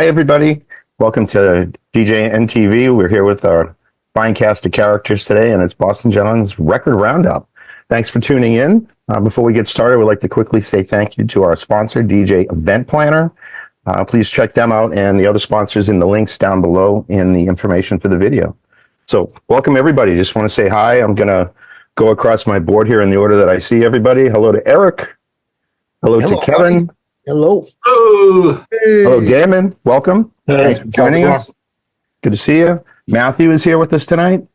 Hi, everybody. Welcome to DJNTV. We're here with our fine cast of characters today, and it's Boston Gentleman's Record Roundup. Thanks for tuning in. Before we get started, we'd like to quickly say thank you to our sponsor, DJ Event Planner. Please check them out and the other sponsors in the links down below in the information for the video. So welcome, everybody. Just want to say hi. I'm going to go across my board here in the order that I see everybody. Hello to Eric. Hello to Kevin. Buddy. Hello. Oh. Hey. Hello, Damon. Welcome. Thanks for joining us. Good to see you. Matthew is here with us tonight.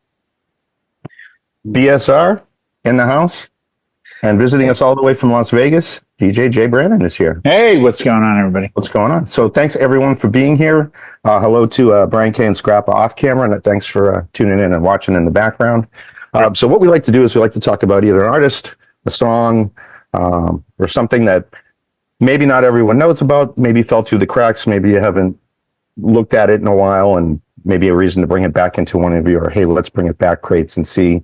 BSR in the house. And visiting us all the way from Las Vegas, DJ Jay Brandon is here. Hey, what's going on, everybody? What's going on? So thanks, everyone, for being here. Hello to Brian K. and Scrappa off camera, and thanks for tuning in and watching in the background. So what we like to do is we like to talk about either an artist, a song, or something that maybe not everyone knows about, maybe fell through the cracks, maybe you haven't looked at it in a while, and maybe a reason to bring it back into one of your, hey, let's bring it back crates and see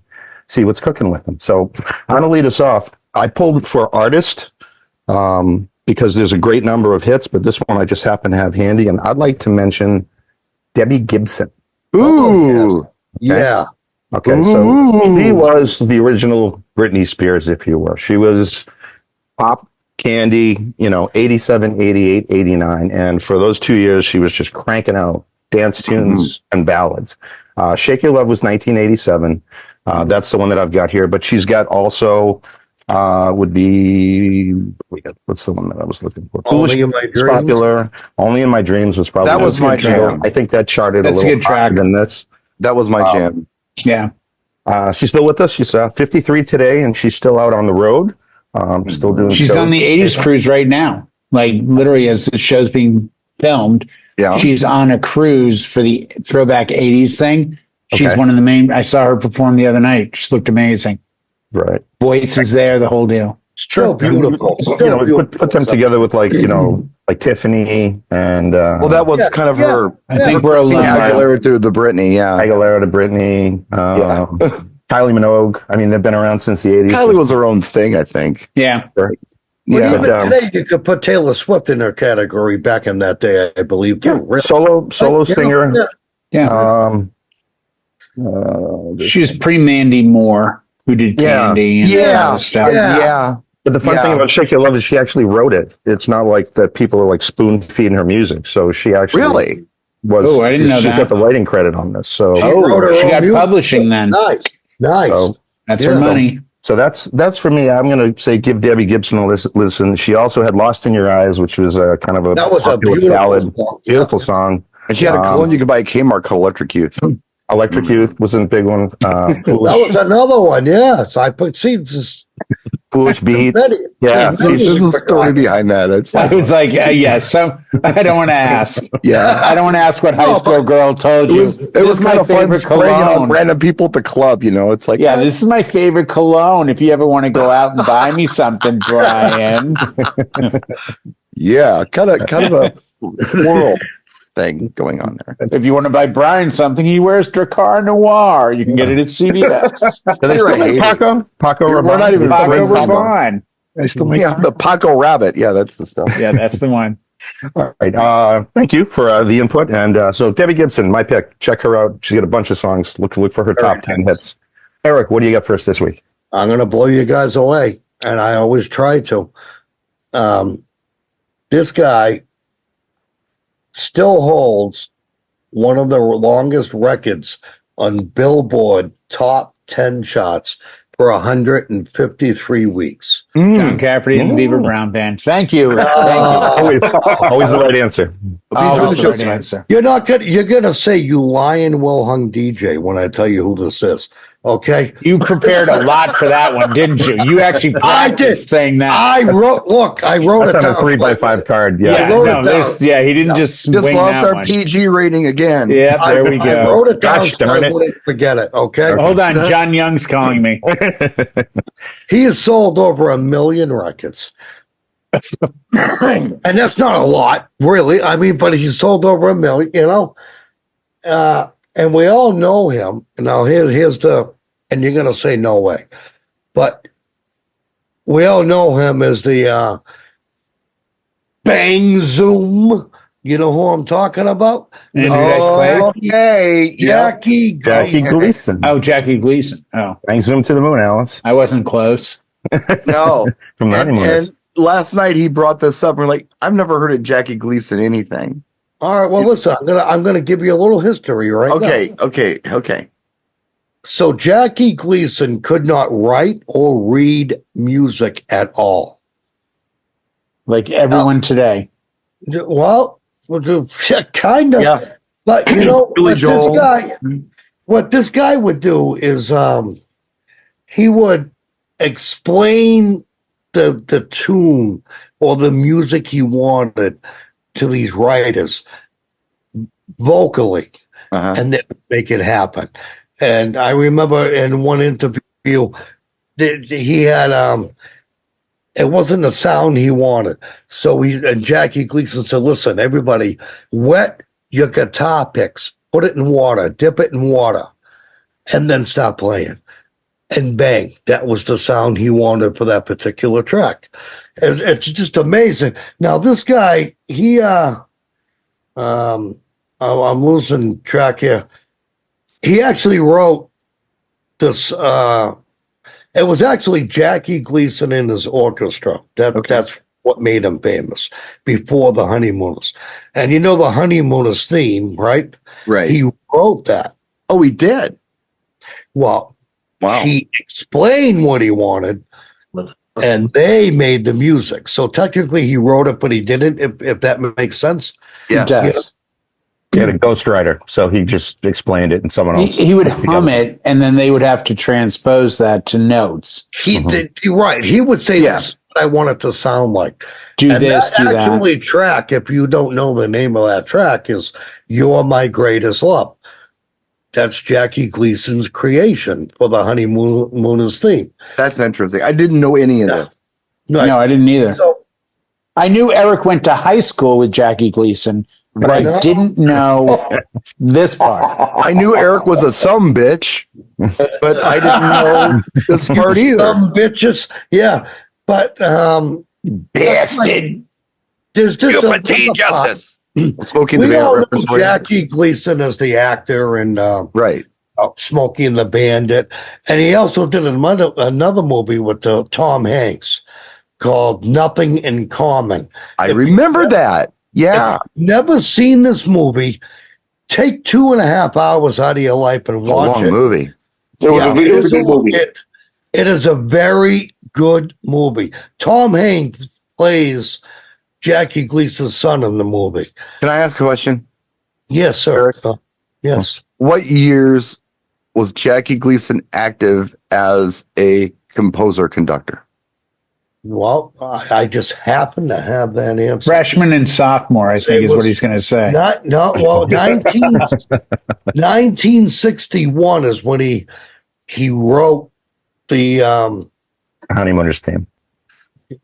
what's cooking with them. So I'm going to lead us off. I pulled for artist because there's a great number of hits, but this one I just happen to have handy, and I'd like to mention Debbie Gibson. Ooh. Okay. Yeah. Okay, so she was the original Britney Spears, if you will. She was pop candy, 87, 88, 89. And for those 2 years, she was just cranking out dance tunes and ballads. Shake Your Love was 1987. That's the one that I've got here. But she's got also, what's the one that I was looking for? Only in My Dreams. Popular. Only in My Dreams was probably. That was my jam. I think that charted That's a little higher than this. That was my jam. Yeah. She's still with us. She's 53 today, and she's still out on the road. Still doing. She's shows. on the 80s cruise right now. Like, literally, as the show's being filmed, she's on a cruise for the throwback 80s thing. She's one of the main. I saw her perform the other night. She looked amazing. Right. Voice is there, the whole deal. Still beautiful. Put them together with like Tiffany and Well, that was kind of her. I think we're alone. Aguilera to the Britney, Aguilera to Britney, Kylie Minogue. I mean, they've been around since the 80s. Kylie was her own thing, I think. Yeah. Right. Well, even today, you could put Taylor Swift in her category back in that day, I believe. Too. Yeah. Really. Solo singer. Yeah. She was pre-Mandy Moore, who did Candy and all that stuff. Yeah. But the fun thing about Shake Your Love is she actually wrote it. It's not like that people are like spoon feeding her music. So she actually was. Oh, I didn't know she that. got the writing credit on this. So she got publishing then. Nice. So, that's her money. So that's for me. I'm going to say give Debbie Gibson a listen. She also had Lost in Your Eyes, which was a kind of a beautiful ballad, song. beautiful song. And she had a cologne you could buy at Kmart called Electric Youth. Electric Youth was a big one. That was another one. Yes, I put seeds. Foolish Beat. Yeah, There's a story behind that. That's I was like, so I don't want to ask. I don't want to ask what high school girl told you. It was kind of fun spraying on random people at the club. It's like, this is my favorite cologne. If you ever want to go out and buy me something, Brian. kind of a floral thing going on there. If you want to buy Brian something, he wears Dracar Noir. You can get it at CVS. Do they still make Paco Rabanne? We're not even Paco Rabanne. They still make the Paco Rabbit. Yeah, that's the stuff. Yeah, that's the one. All right. Thank you for the input. And so Debbie Gibson, my pick. Check her out. She's got a bunch of songs. Look for her top 10 hits. Eric, what do you got for us this week? I'm going to blow you guys away, and I always try to. This guy still holds one of the longest records on Billboard top 10 charts for 153 weeks. John Cafferty and the Beaver Brown Band. Thank you. Always the right answer. Always the right answer. You're gonna say you lying well hung DJ when I tell you who this is. Okay. You prepared a lot for that one, didn't you? You actually practiced saying that. I wrote That's it on down. a 3x5 card. He didn't just lost our one. PG rating again. Yeah, there we go. I wrote it down. Gosh, darn it. Wouldn't forget it. Okay. Hold on, John Young's calling me. He has sold over 1 million records. And that's not a lot, really. I mean, but he's sold over 1 million, and we all know him. Now, here's the, and you're going to say no way, but we all know him as the Bang Zoom You know who I'm talking about? Okay. Jackie Gleason. Oh, Jackie Gleason. Oh. Thanks him to the moon, Alice. I wasn't close. No. From the honeymooners. And last night he brought this up. We're like, I've never heard of Jackie Gleason anything. All right, well, listen, I'm gonna give you a little history now. Okay. So Jackie Gleason could not write or read music at all. Like everyone today. Well, kind of. Yeah. But you know, Billy Joel. what this guy would do is he would explain the tune or the music he wanted to these writers vocally, and then make it happen. And I remember in one interview that he had it wasn't the sound he wanted. So Jackie Gleason said, listen, everybody, wet your guitar picks, put it in water, dip it in water, and then stop playing. And bang, that was the sound he wanted for that particular track. It's just amazing. Now, this guy, I'm losing track here. He actually wrote this, it was actually Jackie Gleason and his orchestra. That's what made him famous before the Honeymooners. And you know the Honeymooners theme, right? Right. He wrote that. Oh, he did? Well, wow. He explained what he wanted, and they made the music. So technically he wrote it, but he didn't, if that makes sense. Yeah. It does. He had a ghostwriter, so he just explained it and someone else. He would hum it, and then they would have to transpose that to notes. You're right. He would say, this is what I want it to sound like. Do this, do that. Actually, track, if you don't know the name of that track, is You're My Greatest Love. That's Jackie Gleason's creation for the Honeymooners theme. That's interesting. I didn't know any of this. No, I didn't either. I knew Eric went to high school with Jackie Gleason, but I didn't know this part. I knew Eric was a sumbitch, but I didn't know this part either. Some bitches, yeah. But bastard. There's just justice. We all know Jackie Gleason as the actor and right. Smokey and the Bandit, and he also did another movie with Tom Hanks called Nothing in Common. I remember that. Yeah. If you've never seen this movie, take 2.5 hours out of your life and watch it. Movie. It was a really good movie. It is a very good movie. Tom Hanks plays Jackie Gleason's son in the movie. Can I ask a question? Yes, sir. Yes. What years was Jackie Gleason active as a composer-conductor? Well, I just happen to have that answer. Freshman and sophomore, I think, is what he's going to say. 1961 is when he wrote the Honeymooners theme.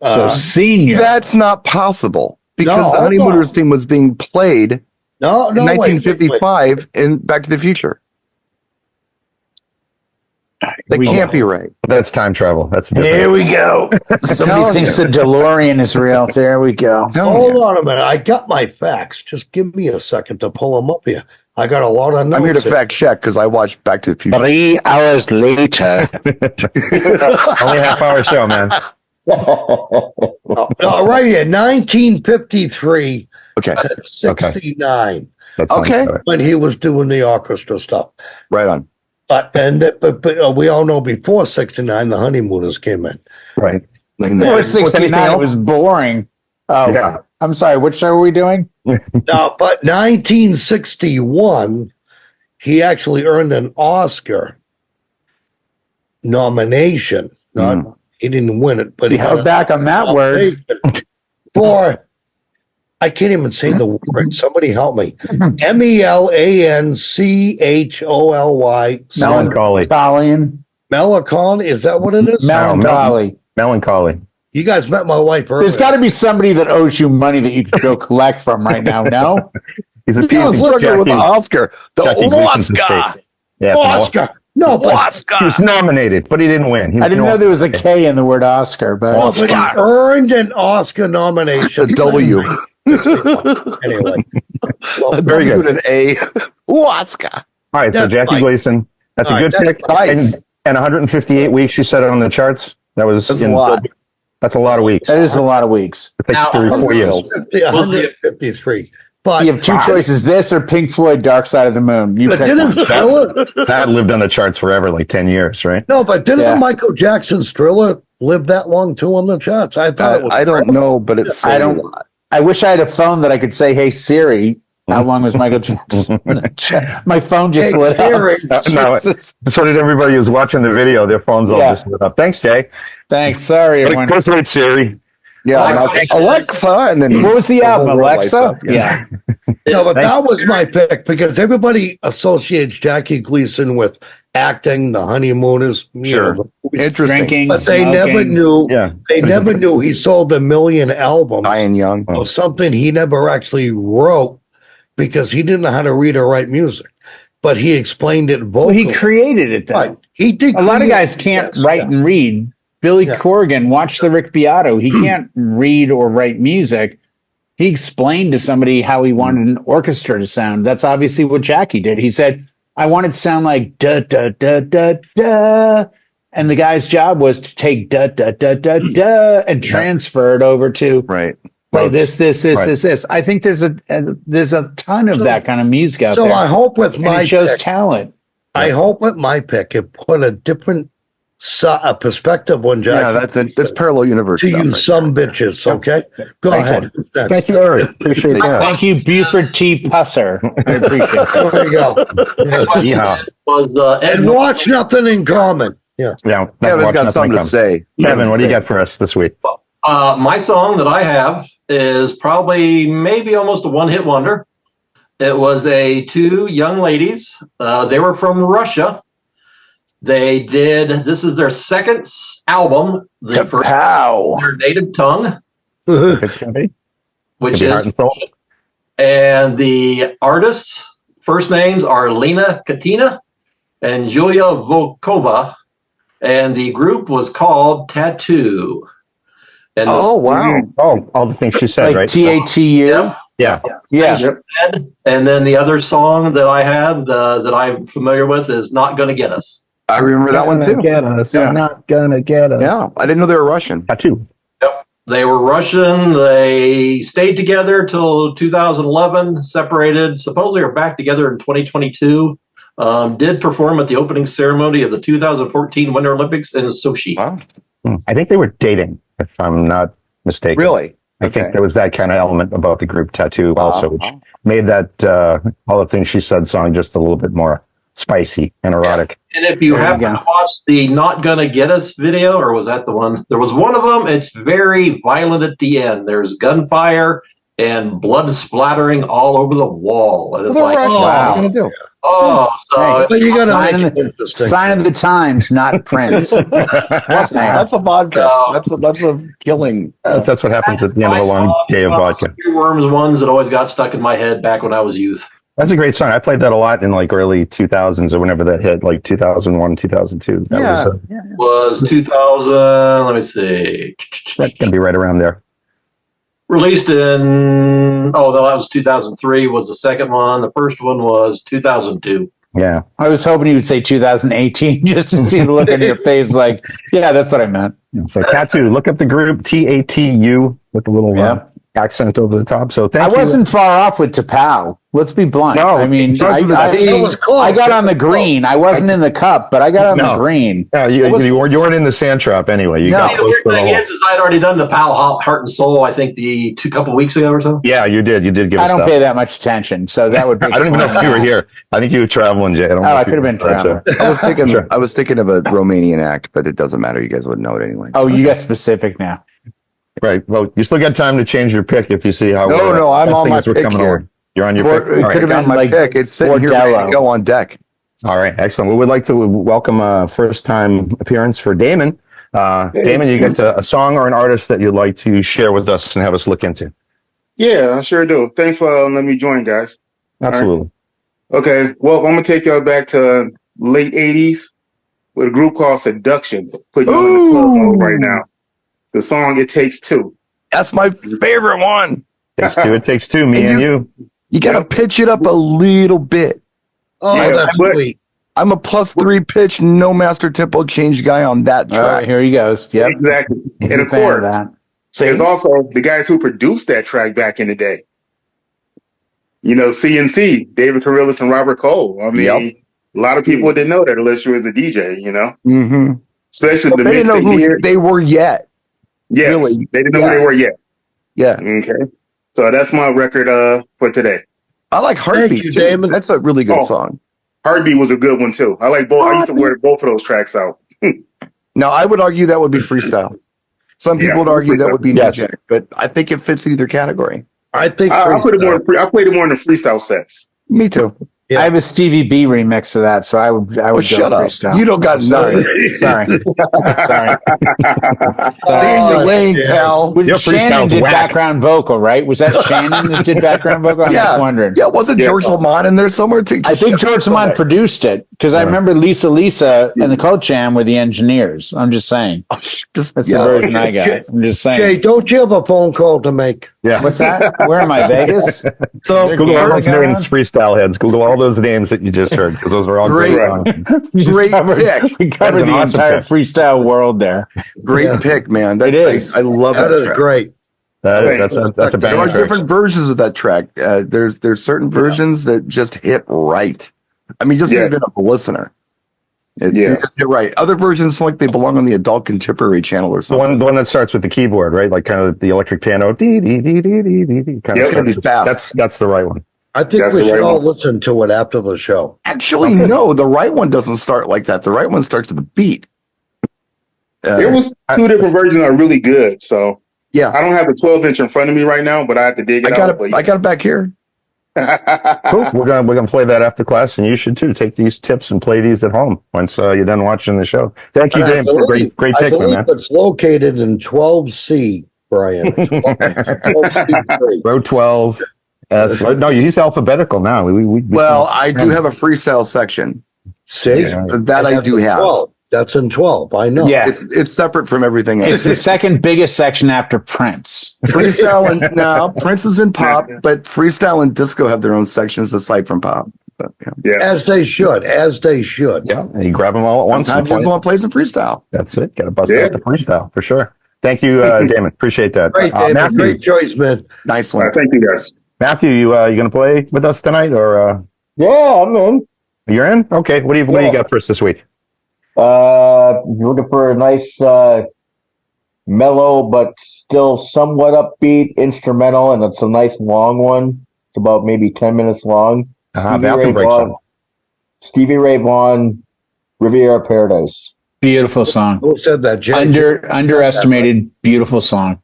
So senior. That's not possible because the Honeymooners theme was being played in 1955 in Back to the Future. That can't be right. That's time travel. That's Here we go. Somebody thinks the DeLorean is real. There we go. Hold on a minute. I got my facts. Just give me a second to pull them up here. I got a lot of notes. I'm here to fact check because I watched Back to the Future. 3 hours later. Only a half-hour show, man. Right here, 1953. Okay. 69. Okay. When he was doing the orchestra stuff. Right on. But we all know before 69, the Honeymooners came in. Right. Before 69, it was boring. Oh, yeah. I'm sorry. Which show are we doing? No, but 1961, he actually earned an Oscar nomination. He didn't win it, but he held back on that word. For, I can't even say the word. Somebody help me. Melancholy. Melancholy. Is that what it is? Melancholy. You guys met my wife earlier. There's got to be somebody that owes you money that you can go collect from right now. No? He's a piece with the Oscar. Oscar. Yeah, Oscar. No, Oscar. He was nominated, but he didn't win. I didn't know there was a K in the word Oscar, but he earned an Oscar nomination. A W. Anyway, very good. An A. Ooh, Oscar. All right, so Jackie Gleason. That's a good pick. Nice. And 158 weeks, you said it on the charts. That's a lot. That's a lot of weeks. That is a lot of weeks. It's like 4 years. 153. But you have two choices: this or Pink Floyd, "Dark Side of the Moon." You pick one. That lived on the charts forever, like 10 years, right? No, but didn't Michael Jackson's Thriller live that long too on the charts? I thought it was. I don't know, but it's. I don't. I wish I had a phone that I could say, "Hey Siri, how long was Michael Jackson?" My phone just lit up. No, so did everybody who's watching the video. Their phones all just lit up. Thanks, Jay. Thanks. Sorry, everyone. Close with Siri. Yeah, Alexa, and then what was the album? Alexa? Yeah. No, but that was my pick because everybody associates Jackie Gleason with acting, the honeymooners, interesting, drinking, but they never knew. Yeah, they never knew he sold 1 million albums. Dying young, or something he never actually wrote because he didn't know how to read or write music. But he explained it vocally. Well, he created it, though. Right. He did. A lot of guys can't write and read. Billy Corgan, watch the Rick Beato. He can't read or write music. He explained to somebody how he wanted an orchestra to sound. That's obviously what Jackie did. He said, I want it to sound like da, da, da, da, da. And the guy's job was to take da, da, da, da, da and transfer it over to play this. I think there's a ton of that kind of music out there. So I hope with my it shows talent. I hope with my pick, it put a different a perspective on Jackie. Yeah, that's parallel universe. To you some bitches, okay? Go ahead. Thank you, Eric. Appreciate that. Thank you, Buford T. Pusser. I appreciate it. There you go. Yeah. And watch Nothing in Common. Yeah. Kevin's got something to say. Kevin, what do you got for us this week? My song that I have is probably maybe almost a one-hit wonder. It was two young ladies. They were from Russia. They did, this is their second album, the first their native tongue, It's gonna be. which is, and the artists' first names are Lena Katina and Julia Volkova, and the group was called Tattoo. And wow. All the things she said, like right? TATU? Yeah. And then the other song that I have that I'm familiar with is Not Gonna Get Us. I remember that one too. Get us. Not gonna get us. Yeah, I didn't know they were Russian. Tattoo. Yep, they were Russian. They stayed together till 2011, separated. Supposedly are back together in 2022. Did perform at the opening ceremony of the 2014 Winter Olympics in Sochi. Wow. I think they were dating, if I'm not mistaken. Really? I think there was that kind of element about the group Tattoo also, which made that All the Things She Said song just a little bit more spicy and erotic. And if you happen to watch the Not Gonna Get Us video, or was that the one? There was one of them. It's very violent at the end. There's gunfire and blood splattering all over the wall. And it's like, what are you gonna do? So you got sign of the times, not Prince. That's a vodka. That's a killing. That's what happens at the end of a long day of vodka. Worms ones that always got stuck in my head back when I was youth. That's a great song. I played that a lot in like early 2000s or whenever that hit, like 2001, 2002. That was 2000. Let me see. That's gonna be right around there. Released in that was 2003 was the second one. The first one was 2002. Yeah, I was hoping you would say 2018 just to see the look on your face. Like, yeah, that's what I meant. So Tattoo. Look up the group TATU with the little accent over the top. So I wasn't far off with Tapao. Let's be blunt. No, I mean, I got on the green. I wasn't in the cup, but I got on the green. Yeah, you weren't in the sand trap anyway. The weird thing is I'd already done the Pal Heart and Soul. I think the couple weeks ago or so. Yeah, you did. You did give. I don't pay that much attention, so that would. Be I don't even know if you were here. I think you were traveling, Jay. I could have been traveling. I was thinking of a Romanian act, but it doesn't matter. You guys wouldn't know it anyway. Oh, you got specific now. Right. Well, you still got time to change your pick if you see how. No, I'm on my pick here. You're on your pick. It could have been my pick. It's sitting here ready to go on deck. All right, excellent. We would like to welcome a first-time appearance for Damon. Damon, you get a song or an artist that you'd like to share with us and have us look into. Yeah, I sure do. Thanks for letting me join, guys. Absolutely. Right. Okay, well, I'm going to take y'all back to late 80s with a group called Seduction. Put you on the 12 mode right now. The song It Takes Two. That's my favorite one. Takes two. It takes two. Me and you. You got to pitch it up a little bit. Oh, that's sweet. I'm a +3 pitch, no master tempo change guy on that track. Here he goes. Yep. Exactly. He's and a of fan course, of that. there's also the guys who produced that track back in the day. You know, CNC, David Carrillis and Robert Cole. I mean, a lot of people didn't know that unless you was a DJ, you know? Mm-hmm. Especially the they didn't know who they were yet. Yes, really? They didn't know who they were yet. Yeah. Okay. So that's my record for today. I like Heartbeat, too. Damon. That's a really good song. Heartbeat was a good one, too. I like both. I used to wear both of those tracks out. Now, I would argue that would be freestyle. Some people would argue that would be music, but I think it fits either category. I think I put it more. I played it more in the freestyle sets. Me too. Yeah. I have a Stevie B remix of that, so I would go shut freestyle. Up. You don't got nothing. Sorry. Stay in your lane, pal. Shannon did background vocal, right? Was that Shannon that did background vocal? I'm just wondering. Yeah, wasn't George Lamont in there somewhere too? I think George Lamont produced it because I remember Lisa and the Cult Jam were the engineers. I'm just saying. That's the version I got. I'm just saying. Jay, don't you have a phone call to make? Yeah. What's that? Where am I? Vegas? So Google all those names, freestyle heads. Google all those names that you just heard because those are all great songs. Great pick. We covered the entire freestyle world there. Great pick, man. It is. I love that. That is great. That's a banger. There are different versions of that track. There's certain versions that just hit right. I mean, just even a listener. They just hit right. Other versions like they belong on the adult contemporary channel or something. The one that starts with the keyboard, right? Like kind of the electric piano. It's gonna be fast. That's the right one. I think we should all listen to it after the show. Actually, no, the right one doesn't start like that. The right one starts with a beat. There was two different versions that are really good. So yeah, I don't have the 12-inch in front of me right now, but I have to dig it out. I got it back here. Cool. We're gonna play that after class, and you should too. Take these tips and play these at home once you're done watching the show. Thank you, Dave. Great pick, man. It's located in 12C, Brian. 12C. Row 12. No, he's alphabetical now. I do have a freestyle section. See, that I do have. 12. That's in 12. I know. Yeah, it's separate from everything else. It's the second biggest section after Prince. Freestyle and now Prince is in pop, but freestyle and disco have their own sections aside from pop. But, as they should. Yeah, and you grab them all at once. Sometimes one plays in freestyle. That's it. Got to bust out the freestyle for sure. Thank you, Damon. Appreciate that. Great, David. Matthew, great choice, man. Nice one. Thank you, guys. Matthew, you going to play with us tonight, or? Yeah, I'm in. You're in. Okay. What do you got for us this week? Looking for a nice, mellow but still somewhat upbeat instrumental, and it's a nice long one. It's about maybe 10 minutes long. Stevie Ray Vaughan, Riviera Paradise. Beautiful song. Who said that, Jay? Underestimated, beautiful song.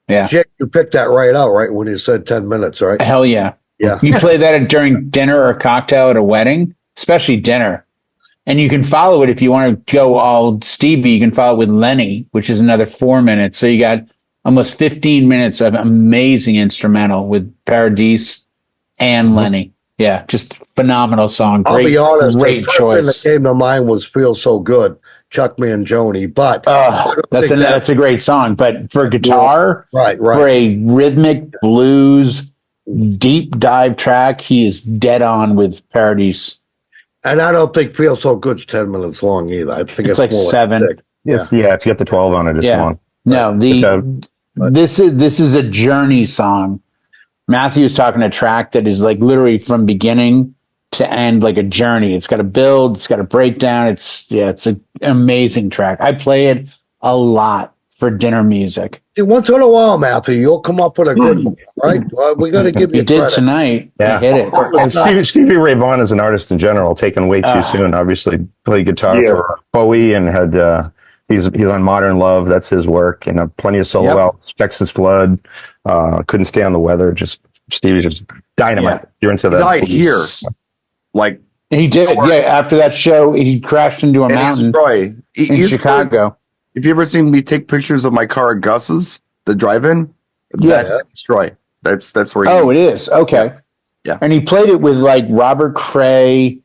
Yeah. Jay, you picked that right out, right, when you said 10 minutes, right? Hell yeah. Yeah. You play that during dinner or cocktail at a wedding, especially dinner. And you can follow it if you want to go all Stevie. You can follow it with Lenny, which is another 4 minutes. So you got almost 15 minutes of amazing instrumental with Paradise and Lenny. Yeah, just phenomenal song. I'll be honest, great the choice. thing that came to mind was "Feel So Good," Chuck Me and Joni. But that's a great song. But for guitar, right, for a rhythmic blues deep dive track, he is dead on with Paradise. And I don't think "Feel So Good's" 10 minutes long either. I think it's like more 7. Like if you get the 12 on it, it's long. No, this is a journey song. Matthew's talking a track that is like literally from beginning to end, like a journey. It's got a build, it's got a breakdown. It's an amazing track. I play it a lot for dinner music. Once in a while, Matthew, you'll come up with a good one, right? Well, we got to give you You did tonight. Yeah. You hit it. And Stevie Ray Vaughan is an artist in general, taken way too soon. Obviously, played guitar for Bowie and had he's on Modern Love. That's his work. And plenty of solo albums. Texas Flood, Couldn't Stand the Weather. Just Stevie's just dynamite. Yeah. You're into that. He died here, like he did. Yeah, after that show, he crashed into a mountain in Chicago. If you ever seen me take pictures of my car at Gus's, the drive-in, that's Troy. That's where. It is okay. Yeah, and he played it with like Robert Cray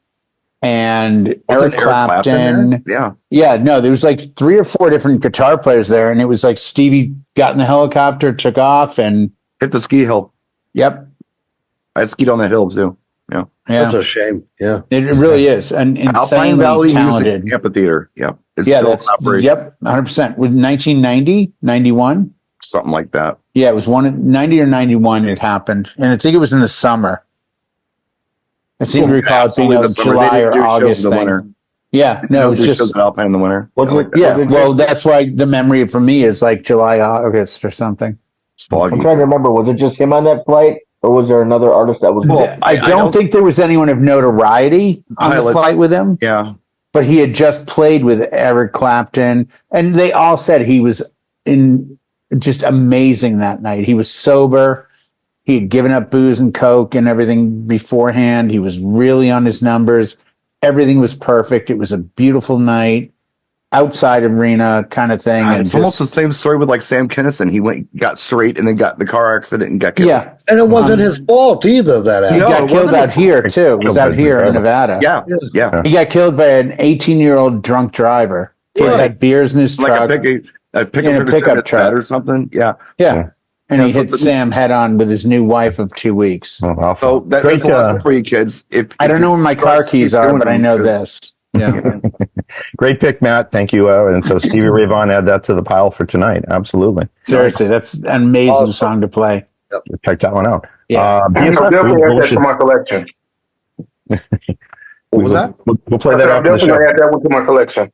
and Eric Clapton. Yeah. No, there was like 3 or 4 different guitar players there, and it was like Stevie got in the helicopter, took off, and Hit the ski hill. Yep. I skied on that hill too. Yeah. That's a shame. Yeah. It really is. And Alpine insanely Valley talented. Music Amphitheater. Yep. It's Yeah, still that's, in operation. yep, 100%. With 1990, 91? Something like that. Yeah, it was 90 or 91 it happened. And I think it was in the summer. I seem to recall it being a July or August in the thing. winter. Yeah, no, it's just Alpine in the winter. well, that's why the memory for me is like July, August or something. I'm trying to remember. Was it just him on that flight, or was there another artist that was? Well, I don't think there was anyone of notoriety on the flight with him. Yeah, but he had just played with Eric Clapton, and they all said he was just amazing that night. He was sober. He had given up booze and coke and everything beforehand. He was really on his numbers. Everything was perfect. It was a beautiful night, outside arena kind of thing. And it's almost the same story with like Sam Kinison. Got straight and then got the car accident and got killed. Yeah, and it wasn't his fault either. He got killed out here too. It was out here in Nevada. Yeah. He got killed by an 18-year-old drunk driver. He had beers in his truck, in a pickup truck or something. Yeah. And he hit Sam head on with his new wife of 2 weeks. So that's a lesson for you kids. I don't know where my car keys are, but I know this. Yeah. Great pick, Matt. Thank you. And so Stevie Ray Vaughan, add that to the pile for tonight. Absolutely. Seriously, that's an amazing song to play. Yep. Check that one out. Yeah. I'll definitely add that to my collection. What was that? We'll play that I'll after the show. definitely add that one to my collection.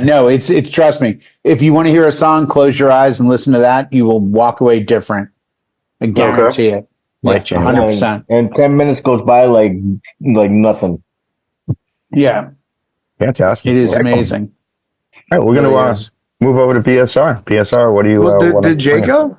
No, it's trust me. If you want to hear a song, close your eyes and listen to that. You will walk away different. I guarantee it. Like 100%. And 10 minutes goes by like nothing. Yeah. Fantastic. It is amazing. All right, we're going to move over to PSR. PSR, what do you... did Jay go?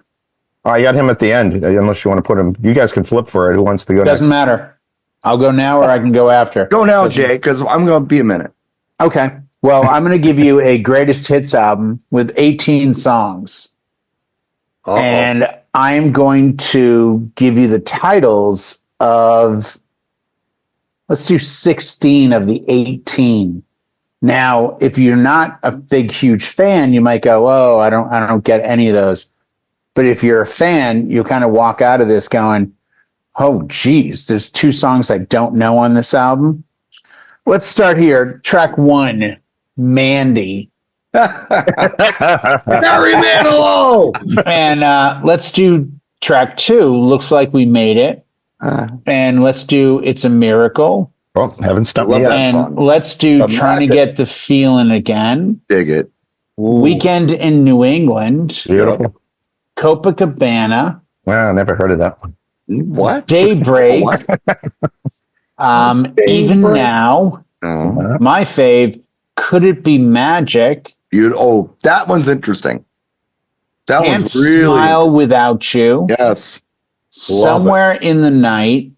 I got him at the end, unless you want to put him... You guys can flip for it. Who wants to go Doesn't matter. I'll go now or I can go after. Go now, Jay, because I'm going to be a minute. Okay. Well, I'm going to give you a greatest hits album with 18 songs. Uh-oh. And I'm going to give you the titles of... Let's do 16 of the 18. Now, if you're not a big, huge fan, you might go, "Oh, I don't get any of those." But if you're a fan, you'll kind of walk out of this going, "Oh, geez, there's 2 songs I don't know on this album." Let's start here. Track 1, Mandy. Barry Manilow. And let's do track 2, Looks Like We Made It. And let's do It's a Miracle. Oh, haven't stopped me yet. And let's do Trying to Get the Feeling Again. Dig it. Weekend in New England. Beautiful. Copacabana. Well, I never heard of that one. What? Daybreak. Even Now. My fave, Could It Be Magic? That one's interesting. That Can't one's really... Smile Without You. Yes. Somewhere in the Night.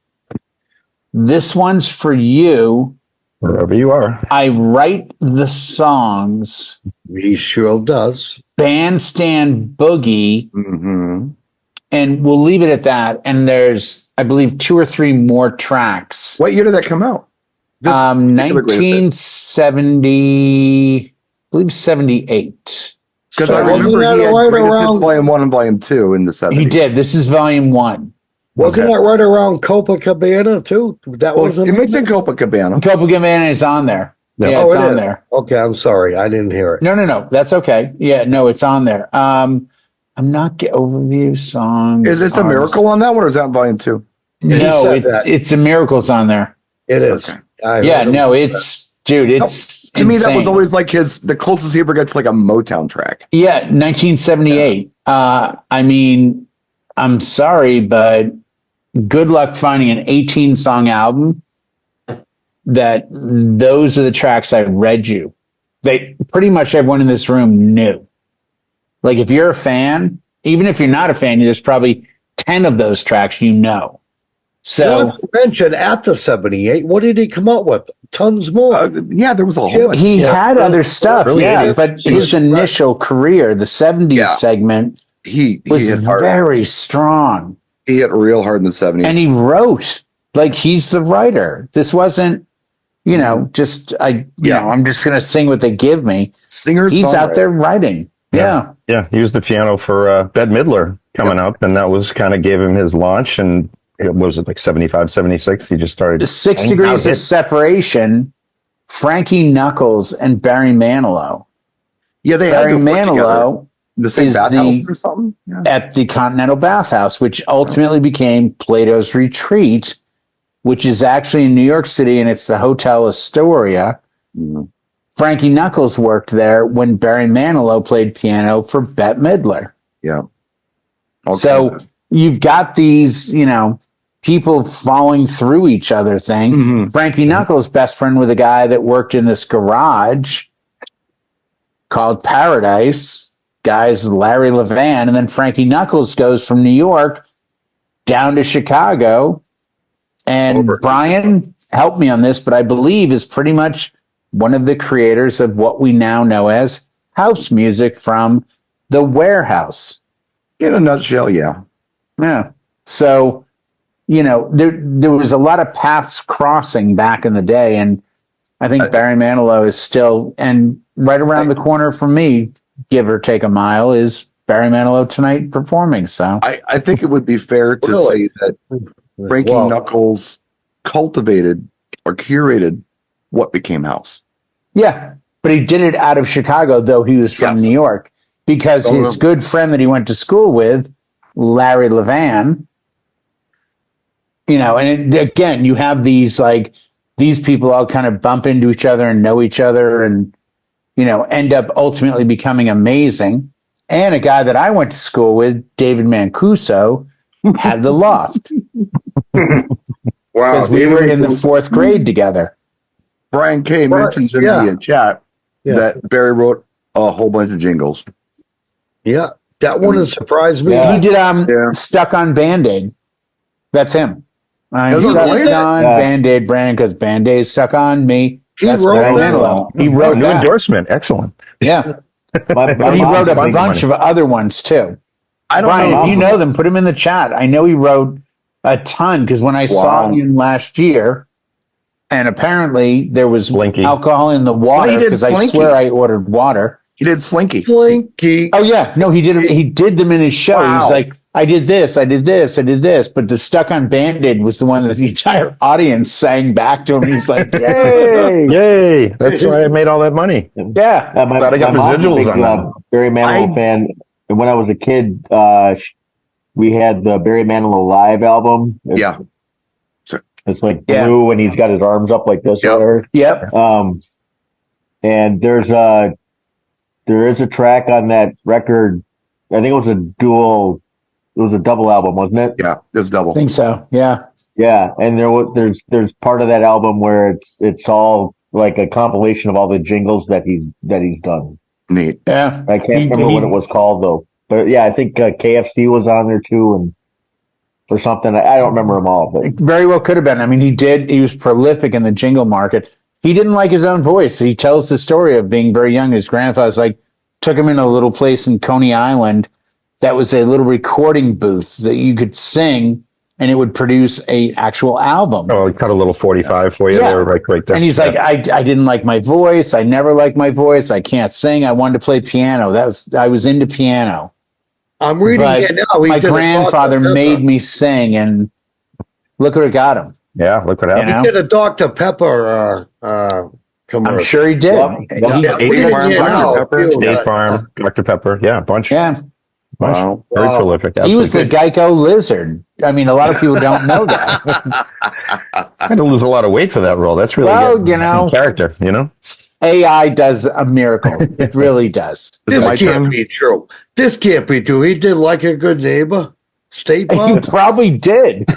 This one's for you. Wherever you are. I Write the Songs. He sure does. Bandstand Boogie. Mm-hmm. And we'll leave it at that. And there's, I believe, 2 or 3 more tracks. What year did that come out? 1970, I believe 78. Because I remember he had right Greatest around Hits Volume 1 and Volume 2 in the 70s. He did. This is volume 1. Wasn't that right around Copacabana too? That wasn't. You mentioned Copacabana. Copacabana is on there. Yeah, it's it on is. there. Okay, I'm sorry, I didn't hear it. No. That's okay. Yeah, no, it's on there. I'm not overview songs. Is it a miracle on that one, or is that in Volume 2? No, it's a miracle's on there. It is. Okay. It's dude. It's to me that was always like the closest he ever gets to like a Motown track. Yeah, 1978. I mean, I'm sorry, but good luck finding an 18 song album that those are the tracks I read you. They pretty much everyone in this room knew. Like if you're a fan, even if you're not a fan, there's probably 10 of those tracks you know. So not to mention after 78, what did he come up with? Tons more. There was a whole bunch. He had other stuff, really but his initial career, the 70s segment, he was hit hard. very strong. He hit real hard in the 70s. And he wrote, like he's the writer. This wasn't, I'm just going to sing what they give me. Singer, he's out there writing. Yeah. Yeah, he used the piano for Bette Midler coming up, and that was kind of gave him his launch. And it was like 75, 76. He just started 6 Degrees of Separation. Frankie Knuckles and Barry Manilow. Yeah, they Barry had Manilow the same bathhouse or something at the Continental Bathhouse, which ultimately became Plato's Retreat, which is actually in New York City, and it's the Hotel Astoria. Mm-hmm. Frankie Knuckles worked there when Barry Manilow played piano for Bette Midler. Yeah. Okay. So you've got these, people following through each other thing. Mm-hmm. Frankie Knuckles' best friend was a guy that worked in this garage called Paradise. Guy's Larry Levan. And then Frankie Knuckles goes from New York down to Chicago. And Brian, help me on this, but I believe is pretty much one of the creators of what we now know as house music from The Warehouse. In a nutshell, yeah. Yeah. So, there was a lot of paths crossing back in the day, and I think Barry Manilow is still, and right around the corner from me, give or take a mile, is Barry Manilow tonight performing. So I think it would be fair to say that Frankie Knuckles cultivated or curated what became house. Yeah, but he did it out of Chicago, though he was from New York, because his good friend that he went to school with, Larry Levan, and again, you have these people all kind of bump into each other and know each other and, end up ultimately becoming amazing. And a guy that I went to school with, David Mancuso, had the Loft. Wow. Because we were in the 4th grade together. Brian K. mentions in the chat that Barry wrote a whole bunch of jingles. Yeah. That one has surprised me. He did Stuck on Band-Aid. That's him. I'm stuck on Band-Aid brand because Band-Aid stuck on me. That's Barry Manilow. He wrote new endorsement. Excellent. Yeah. He wrote a bunch of other ones too. Brian, if you know them, put them in the chat. I know he wrote a ton because when I saw him last year, and apparently there was alcohol in the water because I swear I ordered water. He did Slinky. Slinky. Oh yeah, no, he did. He did them in his show. Wow. He was like, I did this, I did this, I did this. But the Stuck on Band-Aid was the one that the entire audience sang back to him. He was like, "Yay, yay!" That's why I made all that money. Yeah, my I got residuals on that. Barry Manilow fan. And when I was a kid, we had the Barry Manilow live album. It's like blue, and he's got his arms up like this. Yep. And there is a track on that record. I think it was a dual. It was a double album, wasn't it? Yeah, it was double. I think so. Yeah. Yeah, and there's part of that album where it's all like a compilation of all the jingles that he's done. Neat. Yeah. I can't remember what it was called though. But yeah, I think KFC was on there too, and or something. I don't remember them all, but very well could have been. I mean, he was prolific in the jingle market. He didn't like his own voice. He tells the story of being very young. His grandfather's took him in a little place in Coney Island that was a little recording booth that you could sing and it would produce a actual album. Oh, he cut a little 45 for you there, right there. And he's like, I didn't like my voice. I never liked my voice. I can't sing. I wanted to play piano. I was into piano. I'm reading it now. My grandfather made me sing, and look what it got him. Yeah, look what happened. He did a Dr. Pepper commercial. I'm sure he did. State Farm, Dr. Pepper. Yeah, a bunch. Yeah. Wow. Very prolific. He was the Geico lizard. I mean, a lot of people don't know that. I had to lose a lot of weight for that role. That's really good character, AI does a miracle. It really does. This can't be true. This can't be true. He did Like a Good Neighbor. State Farm. He probably did.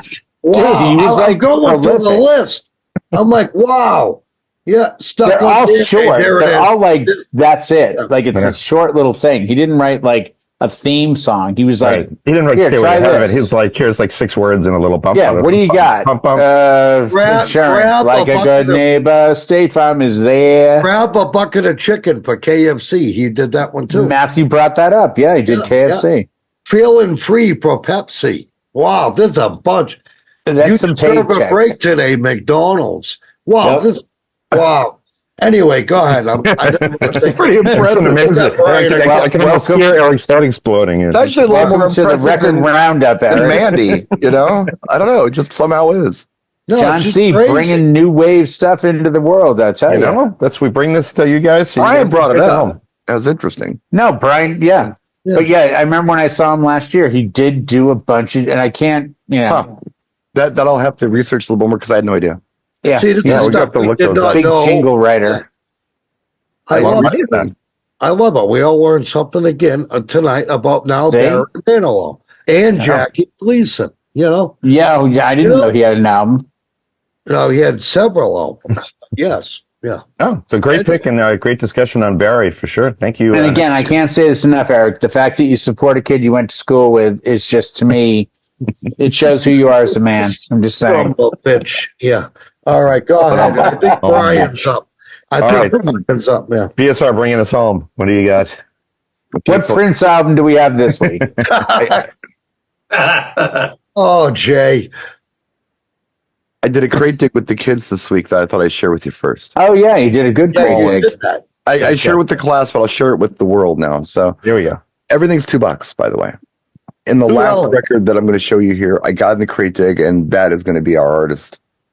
Wow. Dude, he was I'm going through the list. I'm like, wow. Yeah, they're all short. They're all like, that's it. Like, it's a short little thing. He didn't write a theme song. He was like, he didn't write Stairway to Heaven. He was like, here's 6 words and a little bump. Yeah, what do you got? Insurance, Like a Good Neighbor, State Farm is there. Grab a bucket of chicken for KFC. He did that one too. Matthew brought that up. Yeah, he did KFC. Yeah. Feeling free for Pepsi. Wow, there's a bunch. That's some deserve a break today, McDonald's. Wow, wow. Anyway, go ahead. It's pretty impressive. Amazing. I can almost hear Eric's head exploding. It's actually a lot more to the impressive record than roundup, Eric. Mandy. You know, I don't know. It just somehow is. No, John C. bringing new wave stuff into the world. I tell you, know, we bring this to you guys. So Brian brought it up. That was interesting. No, Brian. Yeah. But yeah, I remember when I saw him last year. He did do a bunch of, and I can't. That I'll have to research a little more because I had no idea. Yeah, See, we have to look those up. Big jingle writer. I love it. We all learned something again tonight about now Barry Manilow and Jackie Gleason. You know? Yeah, I didn't know he had an album. No, he had several albums. Yes. Yeah. Oh, it's a great pick and a great discussion on Barry for sure. Thank you. And again, I can't say this enough, Eric. The fact that you support a kid you went to school with is just, to me, it shows who you are as a man. I'm just saying. Oh, bitch. Yeah. All right, go ahead. I think Brian's up. Brian's up, yeah. BSR bringing us home. What do you got? What Prince album do we have this week? Oh, Jay. I did a crate dig with the kids this week that I thought I'd share with you first. Oh, yeah, you did a good crate dig. I share it with the class, but I'll share it with the world now. So here we go. Everything's $2, by the way. In the last record that I'm going to show you here, I got in the crate dig, and that is going to be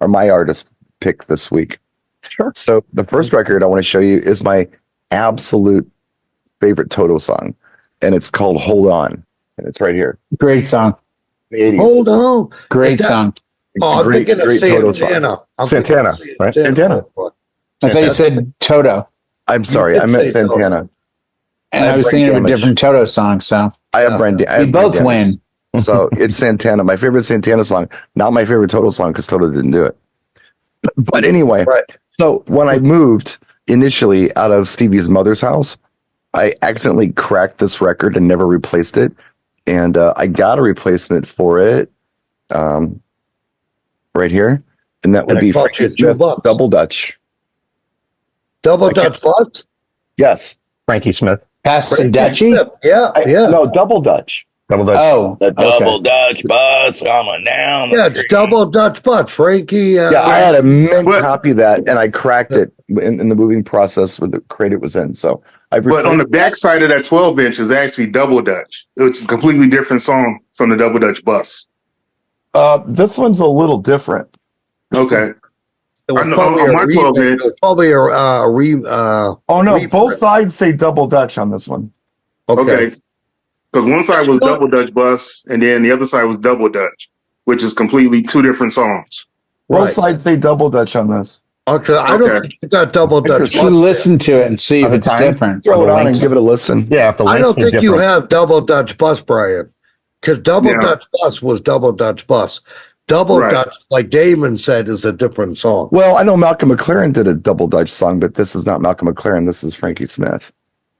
my artist pick this week. Sure. So the first record I want to show you is my absolute favorite Toto song, and it's called "Hold On," and it's right here. Great song. Hold on. Great song. Oh, I'm thinking of Santana. Santana, right? Santana. I thought you said Toto. I'm sorry, I meant Santana. And I was thinking of a different Toto song. So I have brain damage. We both win. So it's Santana, my favorite Santana song, not my favorite Toto song because Toto didn't do it. But anyway, so when I moved initially out of Stevie's mother's house, I accidentally cracked this record and never replaced it. And I got a replacement for it right here. And that would be Frankie Smith, Double Dutch. Double Dutch what? Yes. Frankie Smith. Passadeci? Yeah. No, Double Dutch. Double Dutch. Oh, the Double Dutch bus coming down. Yeah, it's Double Dutch bus, Frankie. I had a mint copy of that, and I cracked it in the moving process with the crate it was in. So but on the back side of that 12-inch is actually Double Dutch, which is a completely different song from the Double Dutch bus. This one's a little different. Okay. It was probably oh no, both sides say Double Dutch on this one. Okay. Because one side was Double Dutch bus, and then the other side was Double Dutch, which is completely two different songs. Both sides say Double Dutch on this. Okay, I don't think you got Double Dutch. You listen to it and see if it's different. Throw it on and give it a listen. Yeah, I don't think you have Double Dutch bus, Brian, because Double Dutch bus was Double Dutch bus. Double Dutch, like Damon said, is a different song. Well, I know Malcolm McLaren did a Double Dutch song, but this is not Malcolm McLaren. This is Frankie Smith.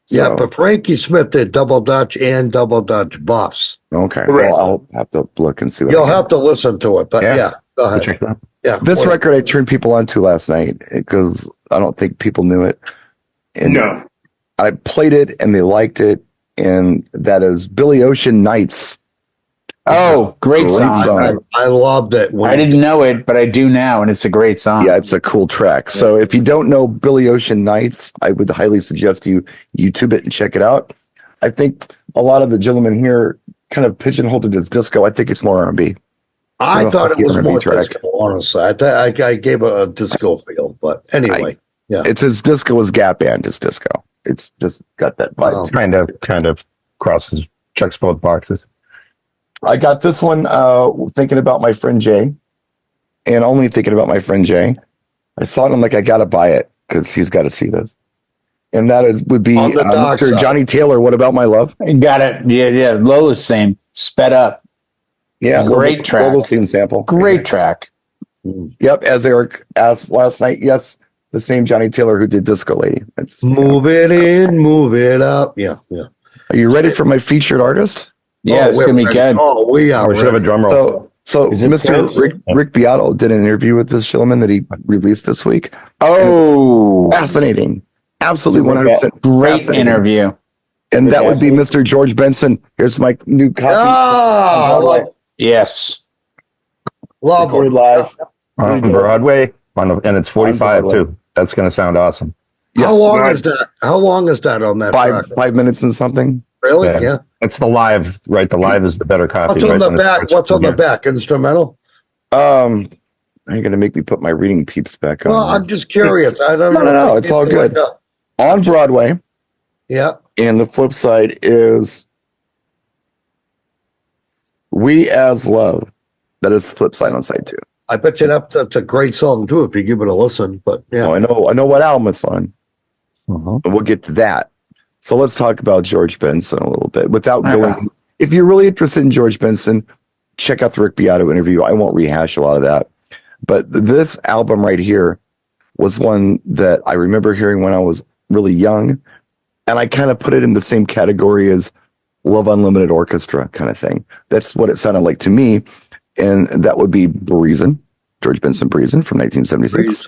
Yeah, but Frankie Smith did Double Dutch and Double Dutch bus. Okay, well, I'll have to look and see what you'll have to listen to it. But go ahead. Check that. Yeah, this record I turned people onto last night because I don't think people knew it. And I played it and they liked it, and that is Billy Ocean Nights. Oh, great song. I loved it. I didn't know it, but I do now, and it's a great song. Yeah, it's a cool track. Yeah. So if you don't know Billy Ocean Nights, I would highly suggest you YouTube it and check it out. I think a lot of the gentlemen here kind of pigeonholed it as disco. I think it's more R&B. I thought it was more disco, honestly. I gave it a disco feel, but anyway. It's as disco as Gap Band is disco. It's just got that vibe. Kind of crosses, checks both boxes. I got this one thinking about my friend Jay, and only thinking about my friend Jay. I saw it, I'm like, I got to buy it because he's got to see this. And that would be Mr. Johnny Taylor, What About My Love? You got it. Yeah. Lola's theme, Sped Up. Yeah, great track. Lola's theme sample. Great track. Yep, as Eric asked last night, yes, the same Johnny Taylor who did Disco Lady. Move it in, move it up. Yeah. Are you ready for my featured artist? Yeah, it's going to be good. Oh, we are. We should have a drum roll. So Mr. Rick Beato did an interview with this gentleman that he released this week. Oh, fascinating. Absolutely 100% great interview. And that would be Mr. George Benson. Here's my new copy. Oh, yes. Love it. Live on Broadway. And it's 45 too. That's going to sound awesome. How long is that? How long is that on that track? 5 minminutes and something. Really? Yeah. It's the live, right? The live is the better copy. What's on the back? What's on the back? Instrumental? You're gonna make me put my reading peeps back on. Well, I'm just curious. I don't know. No, it's all good. On Broadway. Yeah. And the flip side is We As Love. That is the flip side on side 2. I bet you that's a great song too if you give it a listen. But yeah, I know what album it's on. And we'll get to that. So let's talk about George Benson a little bit without going. If you're really interested in George Benson, check out the Rick Beato interview. I won't rehash a lot of that. But this album right here was one that I remember hearing when I was really young. And I kind of put it in the same category as Love Unlimited Orchestra kind of thing. That's what it sounded like to me. And that would be Breezin', George Benson Breezin' from 1976.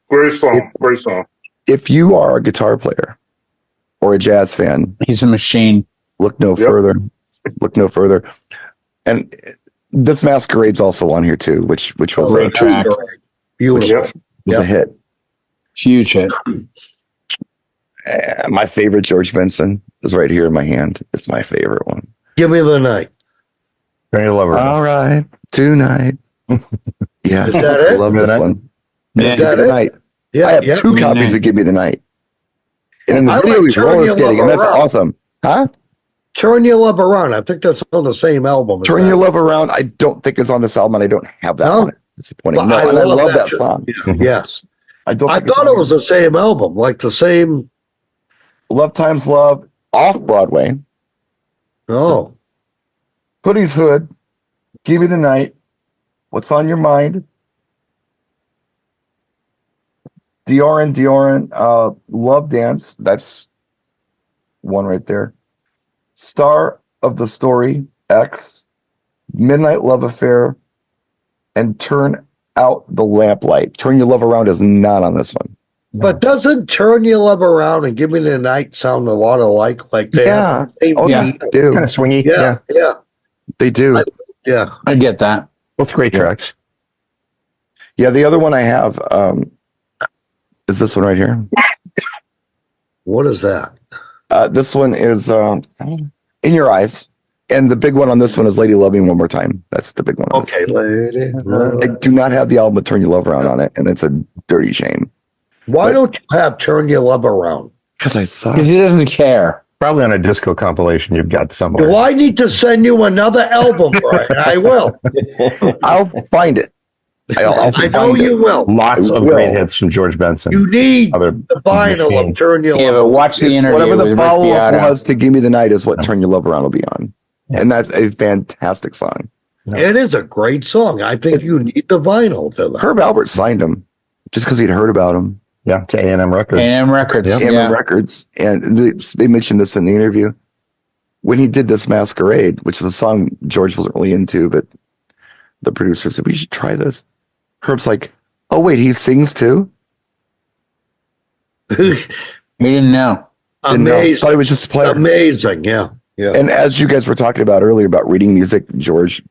Great song. Great song. If you are a guitar player or a jazz fan, he's a machine. Look no further. Look no further. And this Masquerade's also on here too, which was a track. Beautiful. Was a hit. Huge hit. My favorite George Benson is right here in my hand. It's my favorite one. Give Me the Night. Very lover. All right, tonight. Yeah, is that it? I love this one. Is that it? Night. Yeah, I have 2 copies of Give Me the Night. And in the I video, like he's Turn roller Your skating, Love and that's Around. awesome. Huh? Turn Your Love Around. I think that's on the same album. Turn Your Love Around. I don't think it's on this album, and I don't have that on it. Disappointing. But No, I and I love love that that song. Yes. I thought it was the same album, like the same. Love Times Love off Broadway. Oh. Hoodie's Hood. Give Me the Night. What's on Your Mind? Dioran, Love Dance. That's one right there. Star of the Story, X. Midnight Love Affair, and Turn Out the Lamplight. Turn Your Love Around is not on this one. But doesn't Turn Your Love Around and Give Me the Night sound a lot alike? Like they have the same beat? They do. Kind of swingy. Yeah. They do. I get that. Both great tracks. Yeah, the other one I have is this one right here. What is that? This one is In Your Eyes. And the big one on this one is Lady Love Me One More Time. That's the big one. Okay, Lady. I do not have the album with Turn Your Love Around on it, and it's a dirty shame. Why don't you have Turn Your Love Around? Because I suck. Because he doesn't care. Probably on a disco compilation you've got somewhere. Do I need to send you another album, Brian? I will. I'll find it. I know you will. Lots of great hits from George Benson. You need the vinyl of Turn Your Love But watch the interview. Whatever the with Rick follow-up Beato. was to Give Me the Night is what Turn Your Love Around will be on. And that's a fantastic song. It is a great song. I think you need the vinyl to that. Herb Alpert signed him just because he'd heard about him. Yeah, to A&M Records. A&M Records. Yeah. A&M Records. And they mentioned this in the interview. When he did this Masquerade, which is a song George wasn't really into, but the producer said, we should try this. Herb's like, oh, wait, he sings too? We didn't know. Amazing. Thought he was just a player. Amazing. Yeah. Yeah. And as you guys were talking about earlier about reading music, George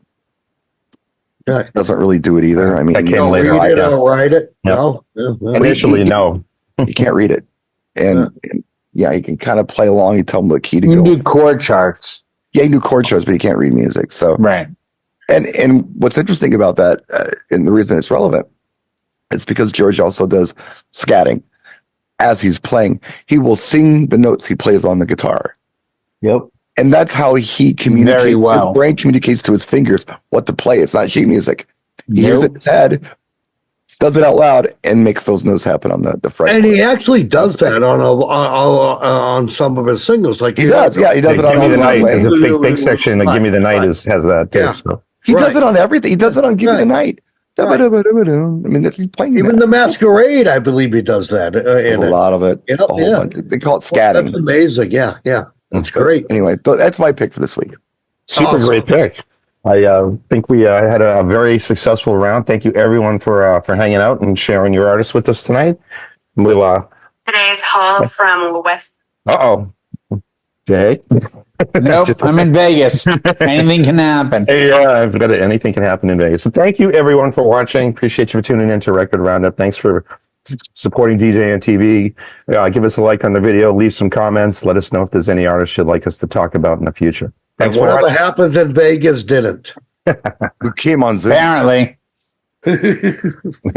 doesn't really do it either. I mean, That came Don't later. read it Yeah. or write it. Yeah. No. Initially, no. you can't read it. And you can kind of play along. You tell him what key to You go. can do chord charts. Yeah, you can do chord shows, but you can't read music. So Right. And what's interesting about that, and the reason it's relevant, is because George also does scatting as he's playing. He will sing the notes he plays on the guitar. Yep. And that's how he communicates. Very well. His brain communicates to his fingers what to play. It's not sheet music. He hears it in his head, does it out loud, and makes those notes happen on the fret. And he actually does that on some of his singles. Like He does. Yeah, he does it on Give Me the Night. Broadway. There's a big section that Give Me the Night has that too. Yeah. So. He does Right. it on everything. He does it on Give Me the Right. Night. Right. I mean, he's playing Even that. the Masquerade, I believe he does that. A lot of it. Yeah, A whole yeah. bunch. They call it That's scatting. amazing. Yeah. That's great. Anyway, that's my pick for this week. Super Awesome. great pick. I think we had a very successful round. Thank you, everyone, for hanging out and sharing your artists with us tonight. We'll. Today's haul from West. Uh-oh. Jay? Nope, I'm in Vegas. Anything can happen. Yeah, I've got it. Anything can happen in Vegas. So thank you, everyone, for watching. Appreciate you for tuning in to Record Roundup. Thanks for supporting DJNTV. Give us a like on the video, leave some comments, let us know if there's any artists you'd like us to talk about in the future. Thanks and for whatever watching. happens in Vegas didn't. Who came on Zoom? Apparently.